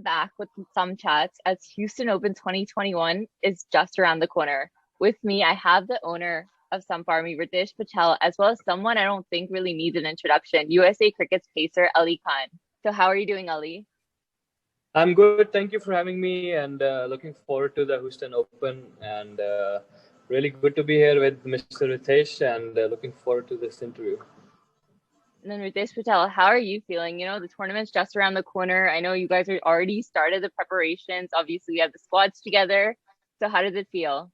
back with some chats as Houston Open 2021 is just around the corner. With me, I have the owner of Samp Army, Ritesh Patel, as well as someone I don't think really needs an introduction, USA Cricket's pacer, Ali Khan. So how are you doing, Ali? I'm good. Thank you for having me, and looking forward to the Houston Open. And really good to be here with Mr. Ritesh, and looking forward to this interview. And then Ritesh Patel, how are you feeling? The tournament's just around the corner. I know you guys are already started the preparations. Obviously, we have the squads together. So how does it feel?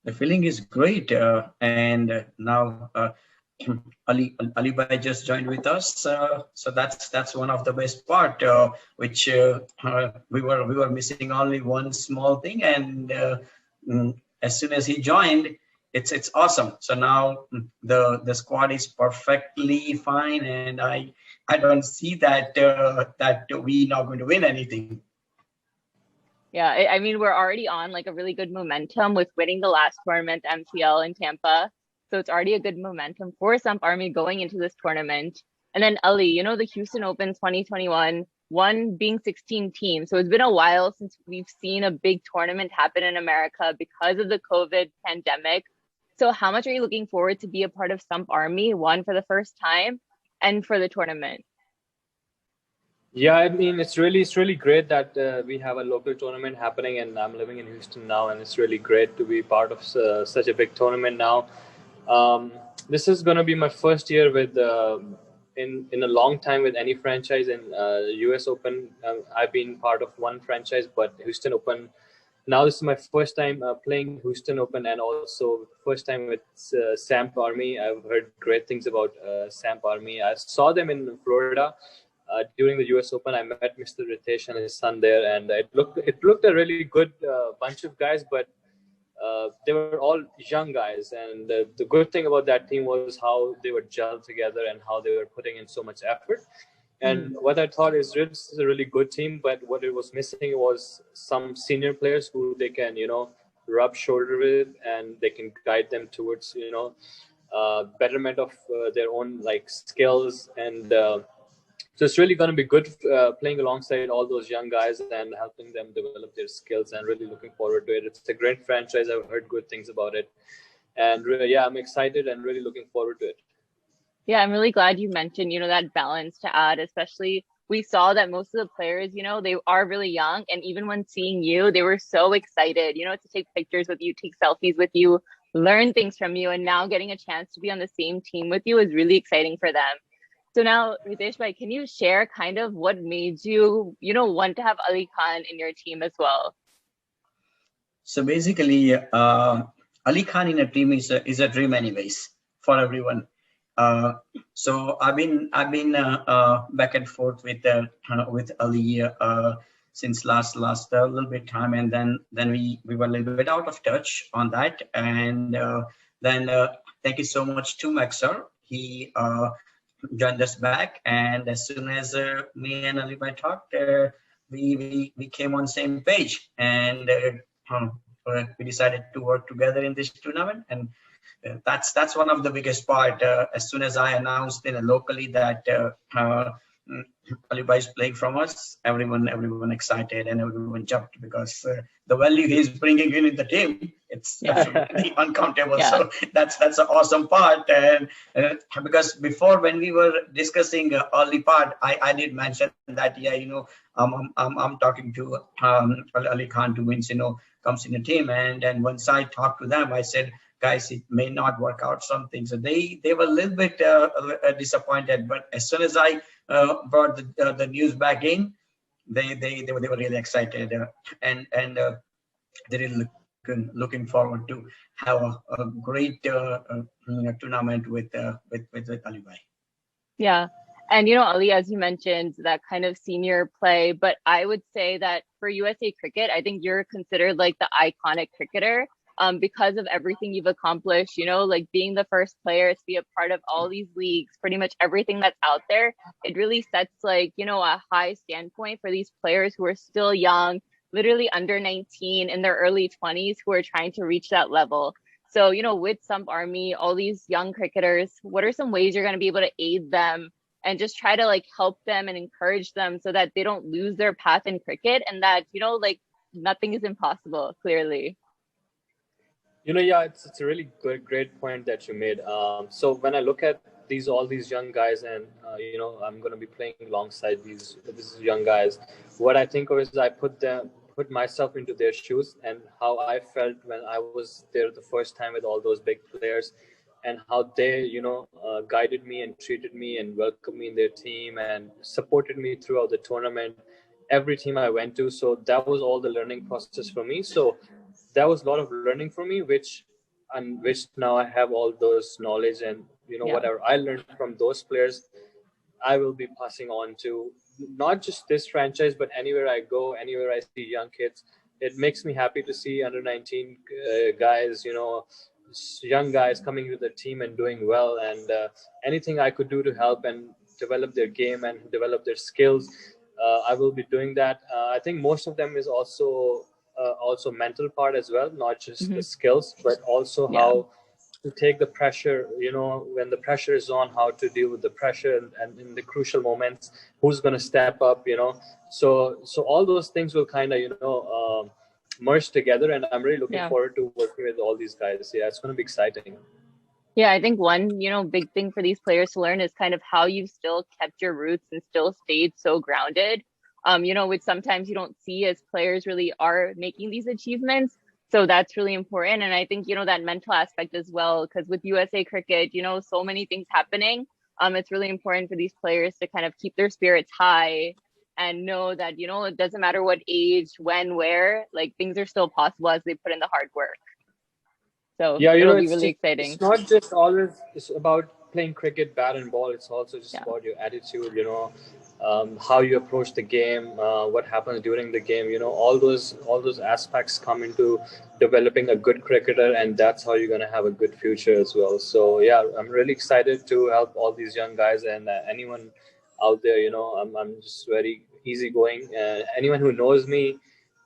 The feeling is great, and now Ali Bhai just joined with us, so that's one of the best part, which we were missing only one small thing, and as soon as he joined, it's awesome. So now the squad is perfectly fine, and I don't see that that we not going to win anything. Yeah, I mean, we're already on like a really good momentum with winning the last tournament, MTL in Tampa. So it's already a good momentum for Samp Army going into this tournament. And then Ali, the Houston Open 2021, one being 16 teams. So it's been a while since we've seen a big tournament happen in America because of the COVID pandemic. So how much are you looking forward to be a part of Samp Army, one for the first time, and for the tournament? Yeah, I mean, it's really great that we have a local tournament happening, and I'm living in Houston now, and it's really great to be part of such a big tournament now. This is going to be my first year with in a long time with any franchise in US Open. I've been part of one franchise, but Houston Open. Now this is my first time playing Houston Open, and also first time with Samp Army. I've heard great things about Samp Army. I saw them in Florida. During the US Open, I met Mr. Ritesh and his son there, and it looked a really good bunch of guys, but they were all young guys. And the good thing about that team was how they were gelled together and how they were putting in so much effort. And what I thought is this is a really good team, but what it was missing was some senior players who they can, rub shoulder with, and they can guide them towards, betterment of their own skills. And so it's really going to be good playing alongside all those young guys and helping them develop their skills, and really looking forward to it. It's a great franchise. I've heard good things about it. And yeah, I'm excited and really looking forward to it. Yeah, I'm really glad you mentioned, that balance to add, especially we saw that most of the players, they are really young. And even when seeing you, they were so excited, to take pictures with you, take selfies with you, learn things from you. And now getting a chance to be on the same team with you is really exciting for them. So now, Ritesh Bhai, can you share kind of what made you, want to have Ali Khan in your team as well? So basically, Ali Khan in a team is a dream anyways for everyone. So I've been back and forth with Ali since last a little bit time, and then we were a little bit out of touch on that, and then thank you so much to Maxer. He joined us back, and as soon as me and Ali Bhai talked, we came on same page, and we decided to work together in this tournament. And that's one of the biggest part. As soon as I announced locally that Ali Bhai is playing from us, everyone excited and everyone jumped, because the value he's bringing in the team, it's absolutely uncountable. Yeah. So that's an awesome part. And because before, when we were discussing early part, I did mention that I'm talking to Ali Khan to win, comes in the team, and once I talked to them, I said, guys, it may not work out something. So they were a little bit disappointed, but as soon as I brought the news back in, they were really excited, and they're really looking forward to have a great tournament with Ali Bhai. Yeah. And, Ali, as you mentioned, that kind of senior play, but I would say that for USA Cricket, I think you're considered like the iconic cricketer. Because of everything you've accomplished, like being the first player to be a part of all these leagues, pretty much everything that's out there, it really sets a high standpoint for these players who are still young, literally under 19 in their early 20s, who are trying to reach that level. So, with Samp Army, all these young cricketers, what are some ways you're going to be able to aid them and just try to like help them and encourage them so that they don't lose their path in cricket, and that, like nothing is impossible, clearly. Yeah, it's a really great point that you made. So when I look at all these young guys, and I'm going to be playing alongside these young guys, what I think of is I put myself into their shoes and how I felt when I was there the first time with all those big players, and how they guided me and treated me and welcomed me in their team and supported me throughout the tournament, every team I went to. So that was all the learning process for me. So that was a lot of learning for me, which now I have all those knowledge, and Yeah. whatever I learned from those players, I will be passing on to not just this franchise, but anywhere I go, anywhere I see young kids. It makes me happy to see under 19 guys, young guys coming to the team and doing well. And anything I could do to help and develop their game and develop their skills, I will be doing that. I think most of them is also mental part as well, not just the skills, but also Yeah. how to take the pressure, when the pressure is on, how to deal with the pressure, and in the crucial moments, who's going to step up, so all those things will kind of merge together, and I'm really looking Yeah. forward to working with all these guys. Yeah, it's going to be exciting. Yeah, I think one, big thing for these players to learn is kind of how you've still kept your roots and still stayed so grounded, which sometimes you don't see as players really are making these achievements. So that's really important. And I think, that mental aspect as well, because with USA cricket, so many things happening. It's really important for these players to kind of keep their spirits high and know that, it doesn't matter what age, when, where, like things are still possible as they put in the hard work. So Yeah, it'll be really exciting. it's not just always it's about playing cricket, bat and ball. It's also just Yeah. about your attitude, how you approach the game, what happens during the game. All those aspects come into developing a good cricketer, and that's how you're gonna have a good future as well. So yeah, I'm really excited to help all these young guys, and anyone out there. I'm just very easygoing. Anyone who knows me,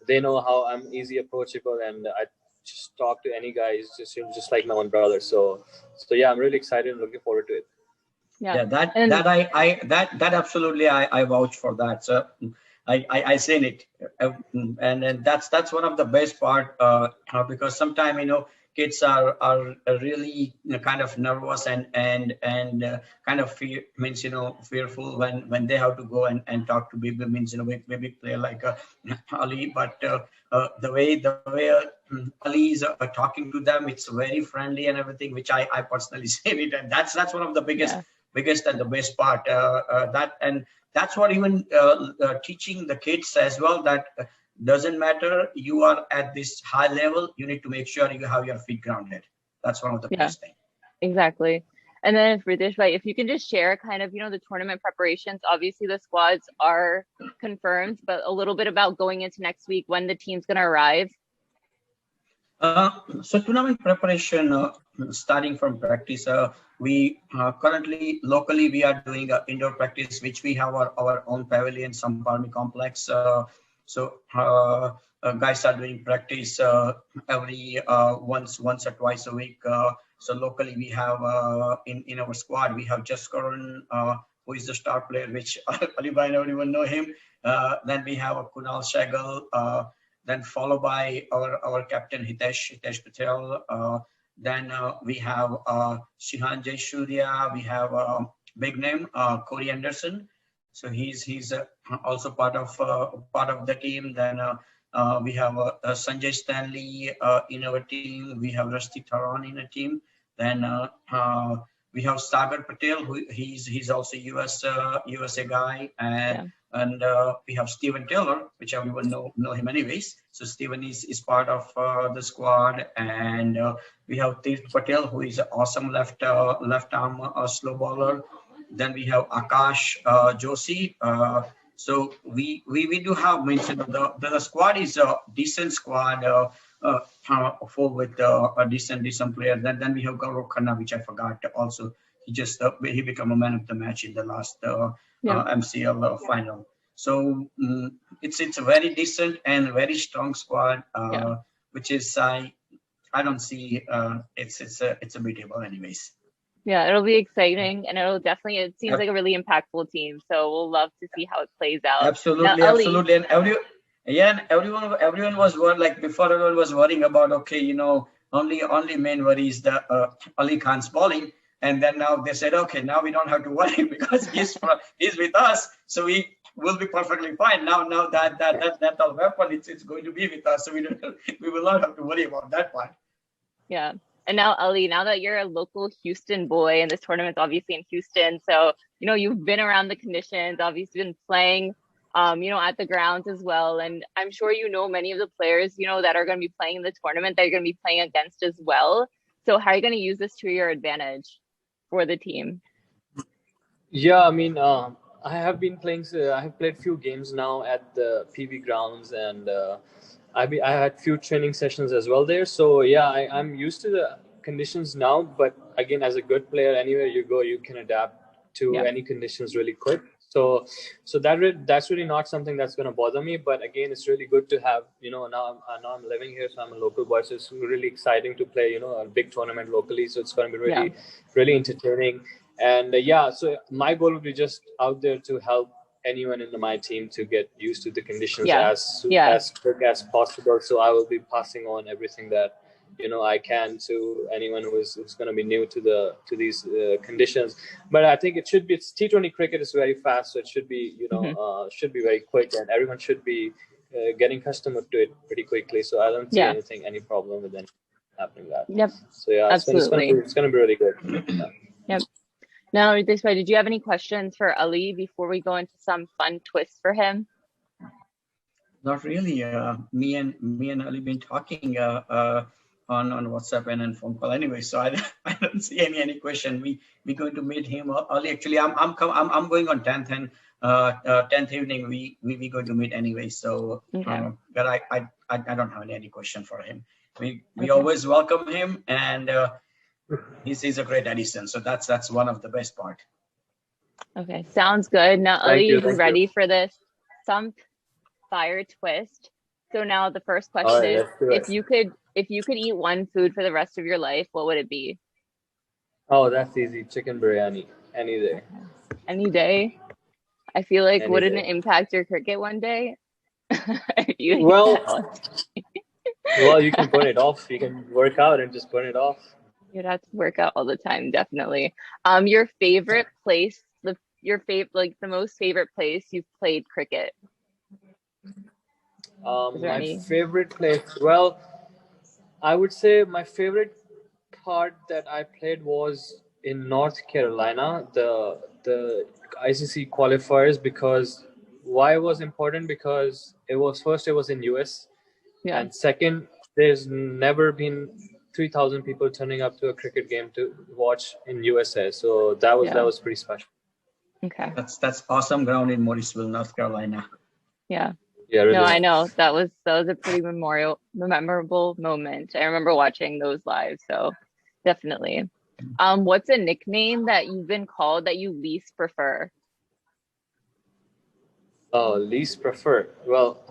they know how I'm easy approachable, and I just talk to any guy. He's just like my own brother. So yeah, I'm really excited and looking forward to it. Yeah. Yeah, that And that that absolutely I vouch for that. So I seen it. And that's one of the best part, because sometimes kids are really kind of nervous and kind of fearful when they have to go and talk to big, means big player like Ali. But the way Ali is talking to them, it's very friendly and everything, which I personally seen it. And that's one of the yeah. biggest and the best part, and that's what even teaching the kids as well, that doesn't matter you are at this high level, you need to make sure you have your feet grounded. That's one of the Yeah, best thing. exactly. And then if Ritesh, right, if you can just share kind of, the tournament preparations, obviously the squads are confirmed, but a little bit about going into next week, when the team's going to arrive. So tournament preparation, starting from practice, we currently locally we are doing indoor practice, which we have our own pavilion, Samp Army complex. Guys are doing practice every once or twice a week. So locally we have in our squad we have Just Karan, who is the star player, which Ali Bhai and everyone know him. Then we have Kunal Shagal. Then followed by our captain Ritesh Patel. Then we have Shihan Jaisuriya. We have big name Corey Anderson. So he's also part of the team. Then we have Sanjay Stanley in our team. We have Rusty Tharan in a team. Then we have Sagar Patel, who he's also USA guy, and we have Steven Taylor, which everyone know him anyways. So Steven is part of the squad, and we have Tirth Patel, who is an awesome left arm slow bowler. Then we have Akash Joshi. So we do have mentioned the squad is a decent squad. Full with a decent player. Then we have Gaurav Khanna, which I forgot. Also, he became a man of the match in the last MCL final. So it's a very decent and very strong squad, which is I don't see it's a beatable anyways. Yeah, it'll be exciting, and it'll definitely, it seems like a really impactful team. So we'll love to see how it plays out. Now, Absolutely, Ali, absolutely. And everyone was worried, like before everyone was worrying about, okay, only main worry is the Ali Khan's bowling. And then now they said, okay, now we don't have to worry because he's with us. So we will be perfectly fine. Now that all weapon, it's going to be with us. So we will not have to worry about that part. yeah. And now, Ali, now that you're a local Houston boy, and this tournament's obviously in Houston, so you've been around the conditions, obviously been playing, at the grounds as well. And I'm sure many of the players, that are going to be playing in the tournament that you're going to be playing against as well. So how are you going to use this to your advantage for the team? Yeah, I mean, I have been playing. I have played few games now at the PV grounds, and I had few training sessions as well there. So yeah, I'm used to the conditions now. But again, as a good player, anywhere you go, you can adapt to any conditions really quick. So that's really not something that's going to bother me. But again, it's really good to have, now I'm living here, so I'm a local boy. So it's really exciting to play, a big tournament locally. So it's going to be really entertaining. And yeah, so my goal would be just out there to help anyone in my team to get used to the conditions as quick as possible. So I will be passing on everything that I can to anyone who's going to be new to these conditions. But I think it's T20 cricket is very fast, so it should be should be very quick, and everyone should be getting accustomed to it pretty quickly. So I don't see any problem with anything happening that. Yep. So yeah, absolutely. It's gonna be really good. Yep. Now, Ritesh, did you have any questions for Ali before we go into some fun twists for him? Not really. Me and Ali been talking on WhatsApp and phone call anyway. So I don't see any question. We going to meet him early. Actually, I'm going on 10th and 10th evening. We going to meet anyway. So but I don't have any question for him. We always welcome him, and he's a great addition. So that's one of the best part. Okay, sounds good. Now, Ali, you ready for this Samp Fire twist? So now the first question is, if you could eat one food for the rest of your life, what would it be? Oh, that's easy. Chicken biryani. Any day. Any day? I feel like wouldn't it impact your cricket one day? Well, you can burn it off. You can work out and just burn it off. You'd have to work out all the time, definitely. Your favorite place, the most favorite place you've played cricket? My favorite place, well, I would say my favorite part that I played was in North Carolina, the ICC qualifiers, because why it was important, because it was in US, and second, there's never been 3,000 people turning up to a cricket game to watch in USA, so that was pretty special. Okay, that's awesome ground in Morrisville, North Carolina. Yeah, really. No, I know that was a pretty memorable moment. I remember watching those live, so definitely. What's a nickname that you've been called that you least prefer? Oh, least prefer. Well,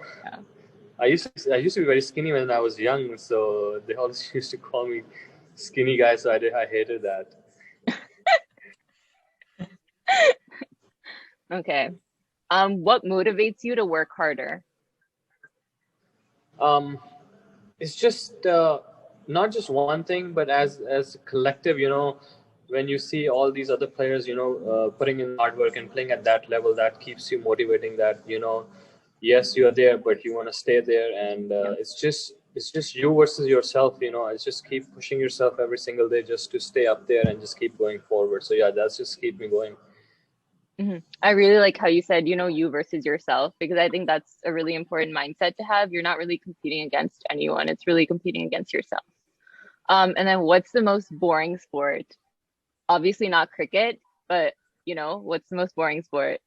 I used to be very skinny when I was young, so they always used to call me skinny guy. So I hated that. Okay. What motivates you to work harder? It's just not just one thing, but as a collective. When you see all these other players, putting in hard work and playing at that level, that keeps you motivating. That yes, you are there, but you want to stay there, and it's just you versus yourself. It's just keep pushing yourself every single day just to stay up there and just keep going forward. So yeah, that's just keep me going. Mm-hmm. I really like how you said, you versus yourself, because I think that's a really important mindset to have. You're not really competing against anyone. It's really competing against yourself. And then what's the most boring sport? Obviously not cricket, but what's the most boring sport?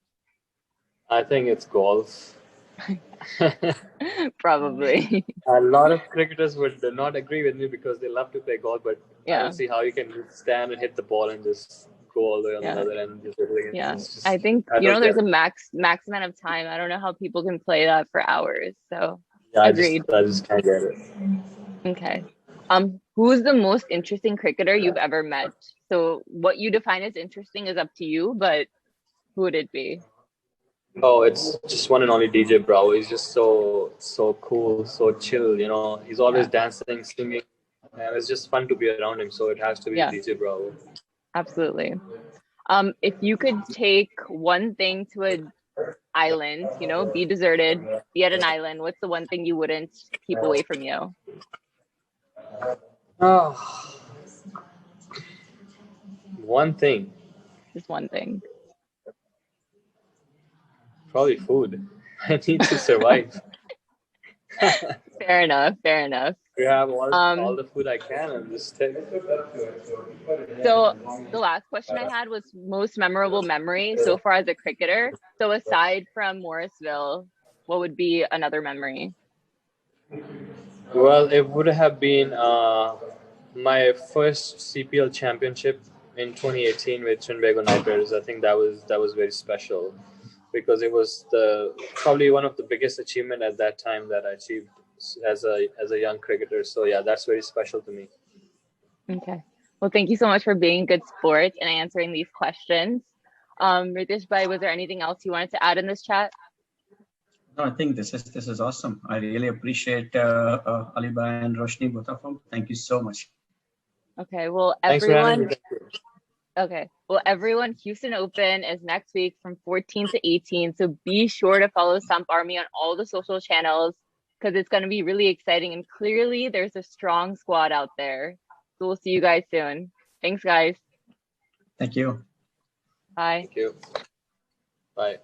I think it's golf. Probably. A lot of cricketers would not agree with me because they love to play golf, but I don't see how you can stand and hit the ball and just go all the way on the other end. I think there's a max amount of time. I don't know how people can play that for hours. So agreed. I just can't get it. Okay. Who's the most interesting cricketer you've ever met? So what you define as interesting is up to you, but who would it be? Oh, it's just one and only DJ Bravo. He's just so cool, so chill. You know, he's always dancing, singing, and it's just fun to be around him. So it has to be Yeah, DJ Bravo. absolutely. If you could take one thing to an island, you know, be deserted, be at an island, what's the one thing you wouldn't keep away from you? Oh, one thing, Just one thing. probably food. I need to survive. Fair enough, fair enough. We have all the food I can and just take. So the last question I had was most memorable memory so far as a cricketer. So aside from Morrisville, what would be another memory? Well, it would have been my first CPL championship in 2018 with Trinbago Knight Riders. I think that was very special because it was probably one of the biggest achievement at that time that I achieved as a young cricketer. So yeah, that's very special to me. Okay. Well, thank you so much for being a good sport and answering these questions. Ritesh Bhai, was there anything else you wanted to add in this chat? No, I think this is awesome. I really appreciate Ali Bhai and Roshni, both of them. Thank you so much. Okay. Well, Thanks for having everyone. me. Okay. Well, everyone, Houston Open is next week from 14 to 18. So be sure to follow Samp Army on all the social channels because it's going to be really exciting. And clearly, there's a strong squad out there. So we'll see you guys soon. Thanks, guys. Thank you. Bye. Thank you. Bye.